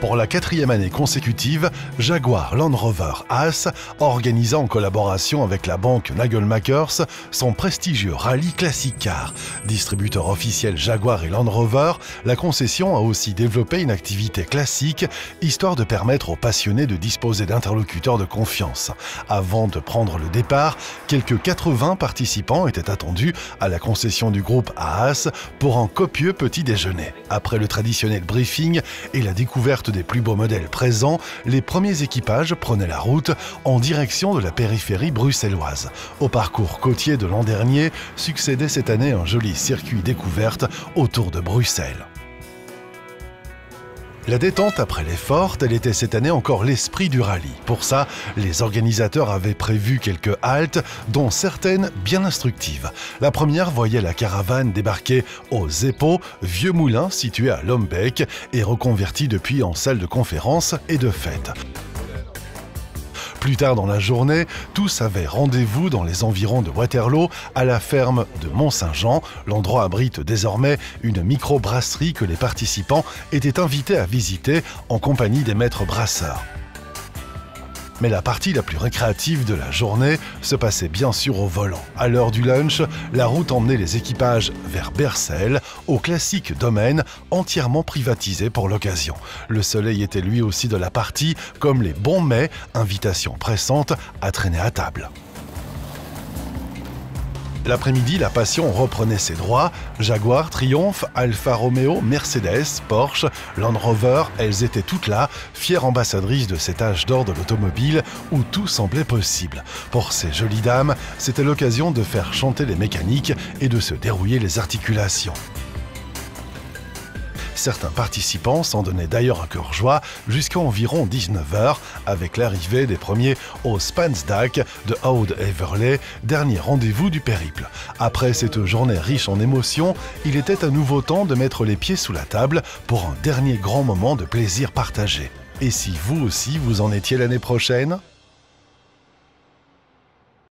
Pour la 4e année consécutive, Jaguar Land Rover Haas organisa en collaboration avec la banque Nagelmakers son prestigieux rallye Classic Car. Distributeur officiel Jaguar et Land Rover, la concession a aussi développé une activité classique, histoire de permettre aux passionnés de disposer d'interlocuteurs de confiance. Avant de prendre le départ, quelques 80 participants étaient attendus à la concession du groupe Haas pour un copieux petit déjeuner. Après le traditionnel briefing et la découverte des plus beaux modèles présents, les premiers équipages prenaient la route en direction de la périphérie bruxelloise. Au parcours côtier de l'an dernier, succédait cette année un joli circuit découverte autour de Bruxelles. La détente après l'effort, tel était cette année encore l'esprit du rallye. Pour ça, les organisateurs avaient prévu quelques haltes, dont certaines bien instructives. La première voyait la caravane débarquer au Zeppo, vieux moulin situé à Lombeek et reconverti depuis en salle de conférence et de fête. Plus tard dans la journée, tous avaient rendez-vous dans les environs de Waterloo, à la ferme de Mont-Saint-Jean. L'endroit abrite désormais une micro-brasserie que les participants étaient invités à visiter en compagnie des maîtres brasseurs. Mais la partie la plus récréative de la journée se passait bien sûr au volant. À l'heure du lunch, la route emmenait les équipages vers Bercel, au classique domaine entièrement privatisé pour l'occasion. Le soleil était lui aussi de la partie, comme les bons mets, invitation pressante à traîner à table. L'après-midi, la passion reprenait ses droits. Jaguar, Triumph, Alfa Romeo, Mercedes, Porsche, Land Rover, elles étaient toutes là, fières ambassadrices de cet âge d'or de l'automobile où tout semblait possible. Pour ces jolies dames, c'était l'occasion de faire chanter les mécaniques et de se dérouiller les articulations. Certains participants s'en donnaient d'ailleurs à cœur joie jusqu'à environ 19h avec l'arrivée des premiers au Spansdak de Oud-Heverlee, dernier rendez-vous du périple. Après cette journée riche en émotions, il était à nouveau temps de mettre les pieds sous la table pour un dernier grand moment de plaisir partagé. Et si vous aussi vous en étiez l'année prochaine ?